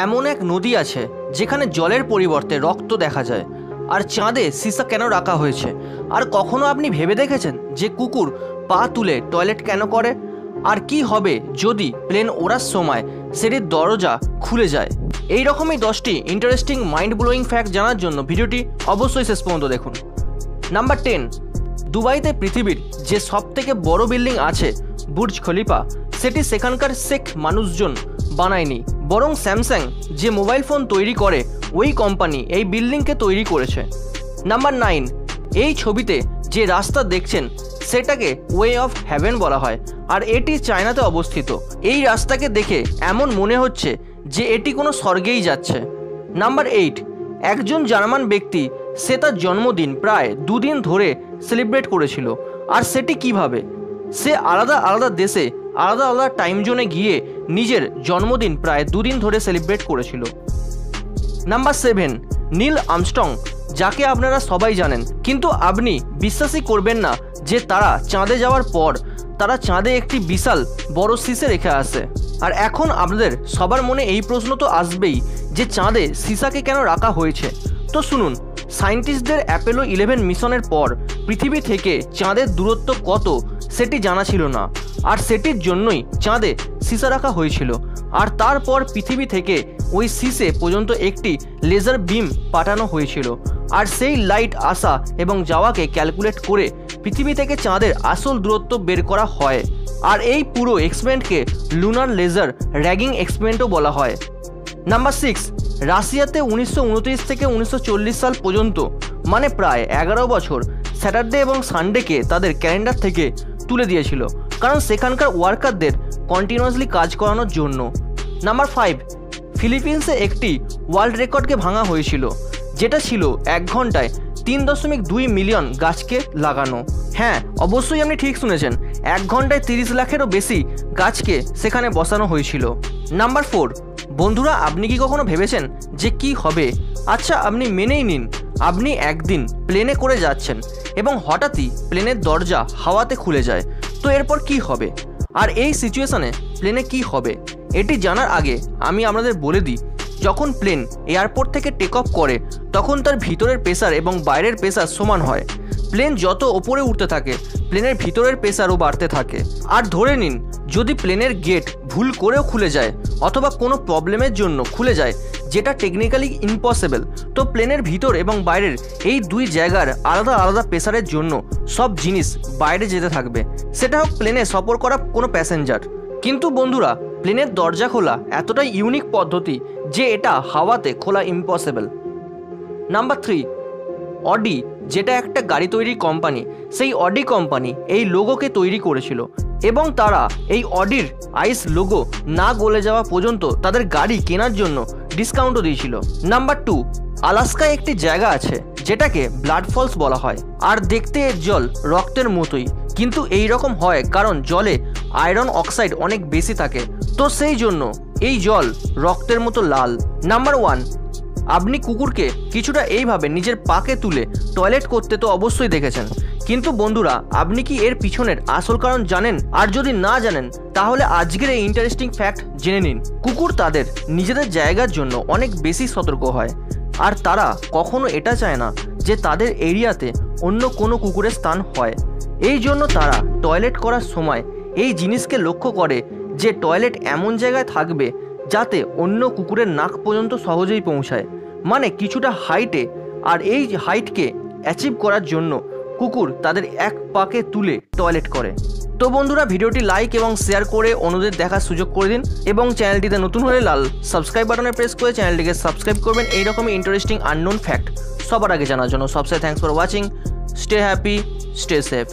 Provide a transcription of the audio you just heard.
এমন এক নদী আছে যেখানে জলের পরিবর্তে রক্ত দেখা যায়। আর চাঁদে সীসা কেন রাখা হয়েছে? আর কখনো আপনি ভেবে দেখেছেন যে কুকুর পা তুলে টয়লেট কেন করে? আর কি হবে যদি প্লেন ওড়ার সময় সেটির দরজা খুলে যায়? এই রকমই 10টি ইন্টারেস্টিং মাইন্ড ব্লোয়িং ফ্যাক্ট জানার জন্য ভিডিওটি অবশ্যই শেষ পর্যন্ত দেখুন। নাম্বার 10, দুবাইতে পৃথিবীর যে সবথেকে বড় বিল্ডিং আছে বুর্জ খলিফা, সেটি সেখানকার শেখ মানুষজন বানায়নি, বরং স্যামসাং যে মোবাইল ফোন তৈরি করে ওই কোম্পানি এই বিল্ডিংকে তৈরি করেছে। নাম্বার 9, এই ছবিতে যে রাস্তা দেখছেন সেটাকে ওয়ে অফ হেভেন বলা হয়, আর এটি চায়নাতে অবস্থিত। এই রাস্তাকে দেখে এমন মনে হচ্ছে যে এটি কোনো স্বর্গেই যাচ্ছে। নাম্বার 8, একজন জার্মান ব্যক্তি সে তার জন্মদিন প্রায় 2 দিন ধরে সেলিব্রেট করেছিল। আর সেটি কিভাবে? সে আলাদা আলাদা দেশে আলাদা আলাদা টাইম জোনে গিয়ে নিজের জন্মদিন প্রায় 2 দিন ধরে সেলিব্রেট করেছিল। নাম্বার 7, নীল আর্মস্ট্রং, যাকে আপনারা সবাই জানেন, কিন্তু আপনি বিশ্বাসই করবেন না যে তারা চাঁদে যাওয়ার পর তারা চাঁদে একটি বিশাল বড় সীসা রেখে আসে। আর এখন আপনাদের সবার মনে এই প্রশ্ন তো আসবেই যে চাঁদে সীসাকে কেন রাখা হয়েছে। তো শুনুন, সায়েন্টিস্টদের অ্যাপোলো 11 মিশনের পর পৃথিবী থেকে চাঁদের দূরত্ব কত সেটি জানা ছিল না, আর সেটির জন্যই চাঁদে সীসা রাখা হয়েছিল। আর তারপর পৃথিবী থেকে ওই সীসে পর্যন্ত একটি লেজার বিম পাঠানো হয়েছিল, আর সেই লাইট আসা এবং যাওয়াকে ক্যালকুলেট করে পৃথিবী থেকে চাঁদের আসল দূরত্ব বের করা হয়। আর এই পুরো এক্সপেরিমেন্টকে লুনার লেজার র্যাগিং এক্সপেরিমেন্টও বলা হয়। নাম্বার 6, রাশিয়াতে 1929 থেকে 1940 সাল পর্যন্ত, মানে প্রায় 11 বছর, স্যাটারডে এবং সানডেকে তাদের ক্যালেন্ডার থেকে তুলে দিয়েছিল, কারণ সেখানকার ওয়ার্কারদের কন্টিনিউয়াসলি কাজ করানোর জন্য। নাম্বার 5, ফিলিপিন্সে একটি ওয়ার্ল্ড রেকর্ডকে ভাঙা হয়েছিল, যেটা ছিল 1 ঘন্টায় 3.2 মিলিয়ন গাছকে লাগানো। হ্যাঁ, অবশ্যই আপনি ঠিক শুনেছেন, 1 ঘন্টায় 30 লাখেরও বেশি গাছকে সেখানে বসানো হয়েছিল। নাম্বার 4, বন্ধুরা, আপনি কি কখনো ভেবেছেন যে কি হবে? আচ্ছা, আপনি মেনেই নিন আপনি একদিন প্লেনে করে যাচ্ছেন এবং হঠাৎই প্লেনের দরজা হাওয়াতে খুলে যায়। তো এরপর কি হবে? আর এই সিচুয়েশনে প্লেনে কি হবে এটি জানার আগে আমি আপনাদের বলে দিই, যখন প্লেন এয়ারপোর্ট থেকে টেক অফ করে তখন তার ভিতরের প্রেসার এবং বাইরের প্রেসার সমান হয়। প্লেন যত ওপরে উঠতে থাকে প্লেনের ভিতরের প্রেসারও বাড়তে থাকে। আর ধরে নিন যদি প্লেনের গেট ভুল করেও খুলে যায় অথবা কোনো প্রবলেমের জন্য খুলে যায়, যেটা টেকনিক্যালি ইম্পসিবল, তো প্লেনের ভিতর এবং বাইরের এই 2 জায়গার আলাদা আলাদা প্রেসারের জন্য সব জিনিস বাইরে যেতে থাকবে, সেটা হোক প্লেনে সফর করা কোনো প্যাসেঞ্জার। কিন্তু বন্ধুরা, প্লেনের দরজা খোলা এতটাই ইউনিক পদ্ধতি যে এটা হাওয়াতে খোলা ইম্পসিবল। নাম্বার 3, অডি, যেটা একটা গাড়ি তৈরির কোম্পানি, সেই অডি কোম্পানি এই লোগোকে তৈরি করেছিল এবং তারা এই অডির আইস লোগো না গলে যাওয়া পর্যন্ত তাদের গাড়ি কেনার জন্য ডিসকাউন্টও দিয়েছিল। নাম্বার 2, আলাস্কায় একটি জায়গা আছে যেটাকে ব্লাড ফলস বলা হয়, আর দেখতে এর জল রক্তের মতোই, কিন্তু এই রকম হয় কারণ জলে আয়রন অক্সাইড অনেক বেশি থাকে, তো সেই জন্য এই জল রক্তের মতো লাল। নাম্বার 1, আপনি কুকুরকে কিছুটা এইভাবে নিজের পাকে তুলে টয়লেট করতে তো অবশ্যই দেখেছেন, কিন্তু বন্ধুরা, আপনি কি এর পিছনের আসল কারণ জানেন? আর যদি না জানেন তাহলে আজকের এই ইন্টারেস্টিং ফ্যাক্ট জেনে নিন। কুকুর তাদের নিজেদের জায়গার জন্য অনেক বেশি সতর্ক হয়, আর তারা কখনো এটা চায় না যে তাদের এরিয়াতে অন্য কোনো কুকুরের স্থান হয়। এই জন্য তারা টয়লেট করার সময় এই জিনিসকে লক্ষ্য করে যে টয়লেট এমন জায়গায় থাকবে যাতে অন্য কুকুরের নাক পর্যন্ত সহজেই পৌঁছায়, মানে কিছুটা হাইটে। আর এই হাইটকে অ্যাচিভ করার জন্য কুকুর তাদের এক পাকে তুলে টয়লেট করে। তো বন্ধুরা, ভিডিওটি লাইক এবং শেয়ার করে অন্যদের দেখার সুযোগ করে দিন, এবং চ্যানেলটিতে নতুন হলে লাল সাবস্ক্রাইব বাটনে প্রেস করে চ্যানেলটিকে সাবস্ক্রাইব করবেন এইরকমই ইন্টারেস্টিং আননোন ফ্যাক্ট সবার আগে জানার জন্য। সবচেয়ে thanks for watching. Stay happy, stay safe.